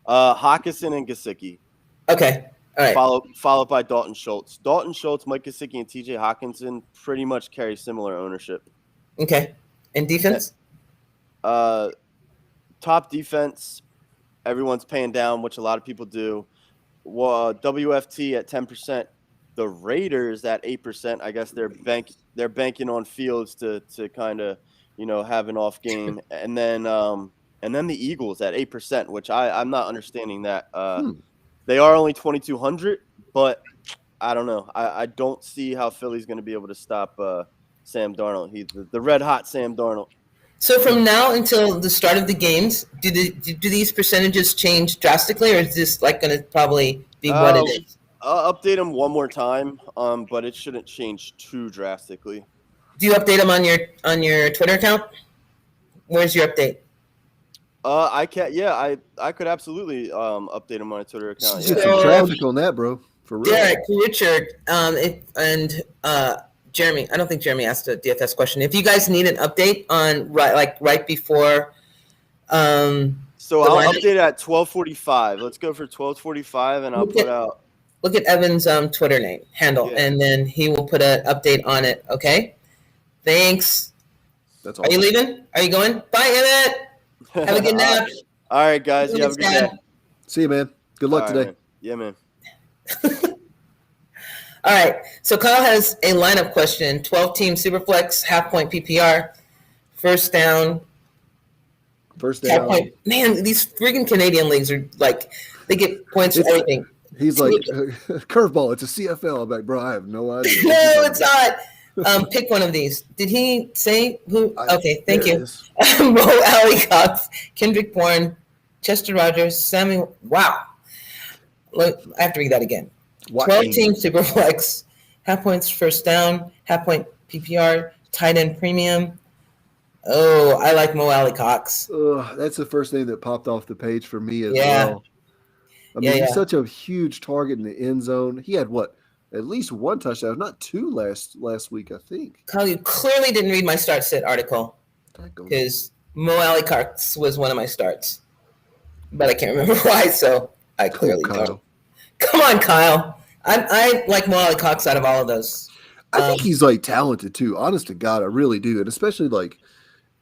Hockenson and Gesicki. Okay. All right. Followed by Dalton Schultz. Dalton Schultz, Mike Gesicki, and TJ Hockenson pretty much carry similar ownership. Okay. And defense? Top defense, everyone's paying down, which a lot of people do. Well, WFT at 10%. The Raiders at 8%. I guess they're banking on Fields to kind of, have an off game. And then the Eagles at 8%, which I'm not understanding that. They are only 2,200, but I don't know. I don't see how Philly's going to be able to stop Sam Darnold. He's the red hot Sam Darnold. So from now until the start of the games, do these percentages change drastically, or is this like going to probably be what it is? I'll update them one more time, but it shouldn't change too drastically. Do you update them on your Twitter account? Where's your update? I can't. Yeah, I could absolutely update them on a Twitter account. Get Yeah. some traffic on that, bro. For real. Derek, Richard, and Jeremy. I don't think Jeremy asked a DFS question. If you guys need an update on right before, so I'll update at 12:45. Let's go for 12:45, and I'll put out. Look at Evan's Twitter handle, and then he will put an update on it. Okay. Thanks. That's all. Are you leaving? Are you going? Bye, Evan. Have a good nap. All right, guys. You have a good day. See you, man. Good luck today. Man. Yeah, man. All right. So Kyle has a lineup question. 12-team Superflex, half-point PPR, first down. Half-point. Man, these friggin' Canadian leagues are like, they get points for everything. He's like, curveball. It's a CFL. I'm like, bro, I have no idea. No, it's not. Pick one of these. Did he say who? Okay, thank you. Mo Alley Cox, Kendrick Bourne, Chester Rogers, Sammy. Wow. Look, I have to read that again. 12-team Superflex, half points first down, half point PPR, tight end premium. Oh, I like Mo Alley Cox. That's the first name that popped off the page for me as well. I mean, he's such a huge target in the end zone. He had at least one touchdown, not two last week, I think. Kyle, you clearly didn't read my start sit article because Mo Alley Cox was one of my starts, but I can't remember why. So I clearly don't. Come on, Kyle. I like Mo Alley Cox out of all of those. I think he's like talented too. Honest to God, I really do, and especially like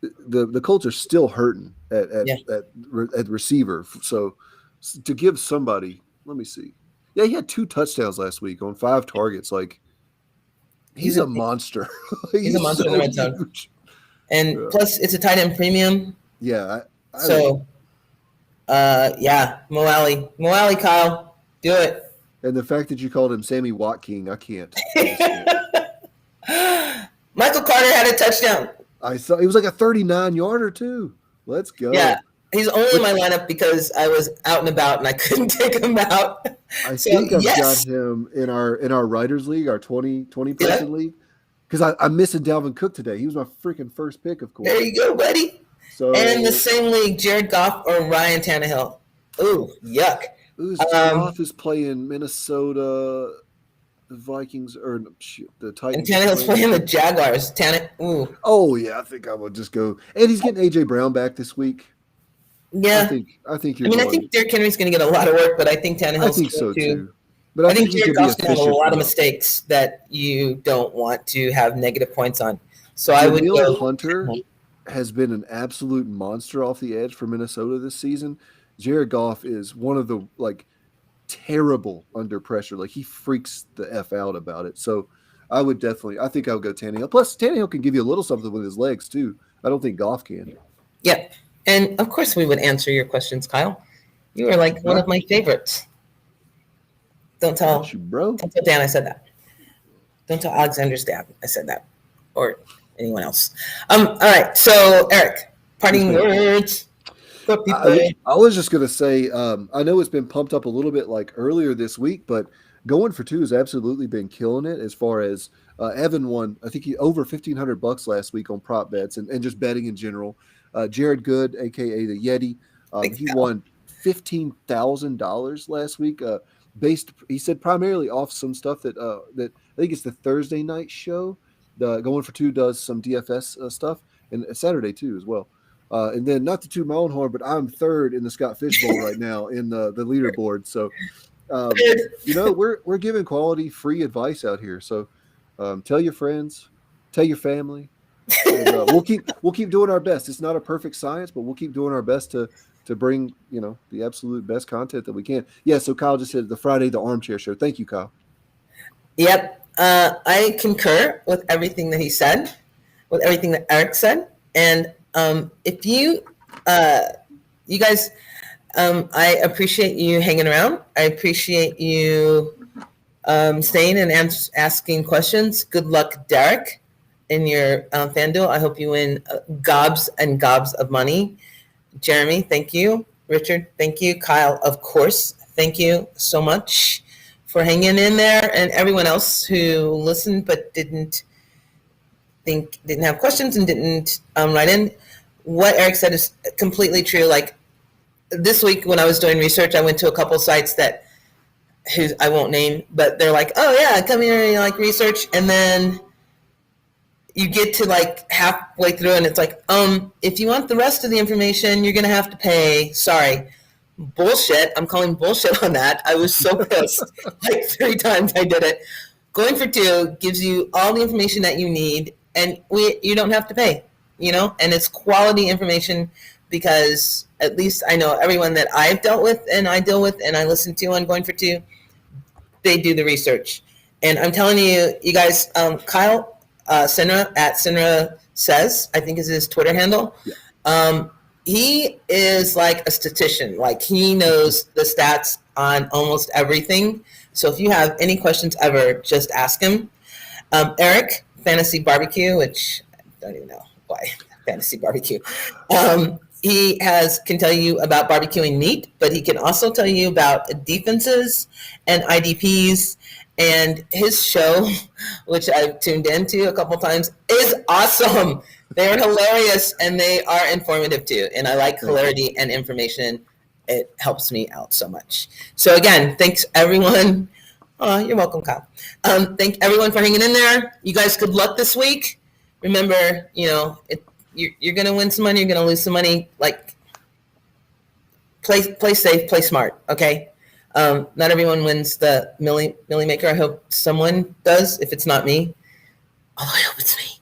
the Colts are still hurting at receiver. So to give somebody, let me see. Yeah, he had 2 touchdowns last week on 5 targets. Like he's a monster. He's a monster in the red zone. And plus, it's a tight end premium. Yeah. Mo Alley, Kyle. Do it. And the fact that you called him Sammy Watkins, I can't. Michael Carter had a touchdown. I saw it was like a 39-yarder too. Let's go. Yeah, he's only in my lineup because I was out and about and I couldn't take him out. I think I've got him in our writers league, our 20 person league, because I'm missing Dalvin Cook today. He was my freaking first pick, of course. There you go, buddy. So and in the same league, Jared Goff or Ryan Tannehill. Ooh, yuck. Goff is playing Minnesota, the Vikings, or the Titans. And Tannehill's playing the Jaguars. Ooh. Oh yeah, I think I will just go. And he's getting AJ Brown back this week. Yeah, I think you're. I think Derrick Henry's going to get a lot of work, but I think Tannehill's. I think so too. But I think Jared Goff's going to have a lot of mistakes that you don't want to have negative points on. So I would go. Hunter has been an absolute monster off the edge for Minnesota this season. Jared Goff is one of the terrible under pressure. Like he freaks the F out about it. So I think I would go Tannehill. Plus Tannehill can give you a little something with his legs too. I don't think Goff can. Yeah. And of course we would answer your questions, Kyle. You were like one of my favorites. Don't tell Dan I said that. Don't tell Alexander's dad I said that. Or anyone else. All right. So Eric, parting words. I was just going to say, I know it's been pumped up a little bit like earlier this week, but Going for Two has absolutely been killing it as far as Evan won, I think he over $1,500 last week on prop bets and just betting in general. Jared Good, aka the Yeti, he won $15,000 last week. He said primarily off some stuff that I think it's the Thursday night show. The Going for Two does some DFS stuff, and Saturday too as well. And then not to toot my own horn, but I'm third in the Scott Fish Bowl right now in the leaderboard. So, we're giving quality free advice out here. So tell your friends, tell your family. And, we'll keep doing our best. It's not a perfect science, but we'll keep doing our best to bring the absolute best content that we can. Yeah. So Kyle just said the Friday the Armchair Show. Thank you, Kyle. Yep. I concur with everything that he said, with everything that Eric said, and if you guys, I appreciate you hanging around. I appreciate you staying and asking questions. Good luck, Derek, in your Fanduel. I hope you win gobs and gobs of money. Jeremy, thank you. Richard, thank you. Kyle, of course, thank you so much for hanging in there, and everyone else who listened but didn't have questions and didn't write in. What Eric said is completely true. Like this week when I was doing research, I went to a couple sites who I won't name, but they're like, oh yeah, come here and research. And then you get to halfway through and it's like, if you want the rest of the information, you're going to have to pay. Sorry. Bullshit. I'm calling bullshit on that. I was so pissed. 3 times I did it. Going for Two gives you all the information that you need, and you don't have to pay. And it's quality information because at least I know everyone that I've dealt with and I deal with and I listen to on Going for Two, they do the research. And I'm telling you, you guys, Kyle Sinra at Sinra Says, I think is his Twitter handle. Yeah. He is like a statistician. He knows the stats on almost everything. So if you have any questions ever, just ask him. Eric, Fantasy Barbecue, which I don't even know why Fantasy Barbecue. He can tell you about barbecuing meat, but he can also tell you about defenses and IDPs. And his show, which I've tuned into a couple times, is awesome. They're hilarious and they are informative too. And I like hilarity and information. It helps me out so much. So again, thanks everyone. Oh, you're welcome, Kyle. Thank everyone for hanging in there. You guys, good luck this week. Remember, you're going to win some money. You're going to lose some money. Play safe, play smart. Okay. Not everyone wins the Millie Maker. I hope someone does. If it's not me, although I hope it's me.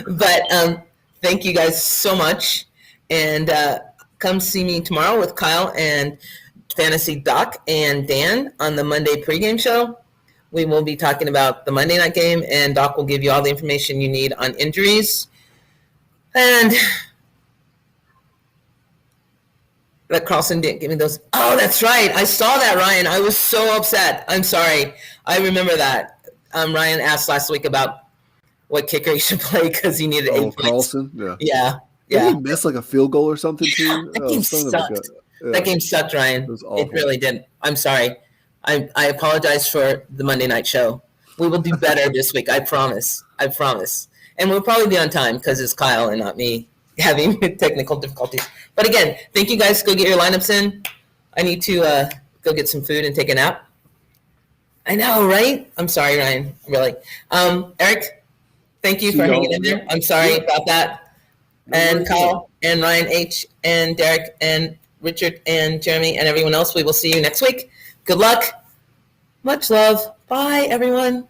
But thank you guys so much. And come see me tomorrow with Kyle and Fantasy Doc and Dan on the Monday pregame show. We will be talking about the Monday night game, and Doc will give you all the information you need on injuries. And that Carlson didn't give me those. Oh, that's right. I saw that, Ryan. I was so upset. I'm sorry. I remember that. Ryan asked last week about what kicker he should play because he needed 8 points. Carlson? Yeah. Did he miss a field goal or something too? That game sucked. That game sucked, Ryan. It really did. I'm sorry. I apologize for the Monday night show. We will do better this week. I promise. And we'll probably be on time because it's Kyle and not me having technical difficulties. But again, thank you guys. Go get your lineups in. I need to go get some food and take a nap. I know, right? I'm sorry, Ryan. Really. Eric, thank you for hanging in there. I'm sorry about that. And Kyle and Ryan H. and Derek and Richard and Jeremy and everyone else, we will see you next week. Good luck. Much love. Bye, everyone.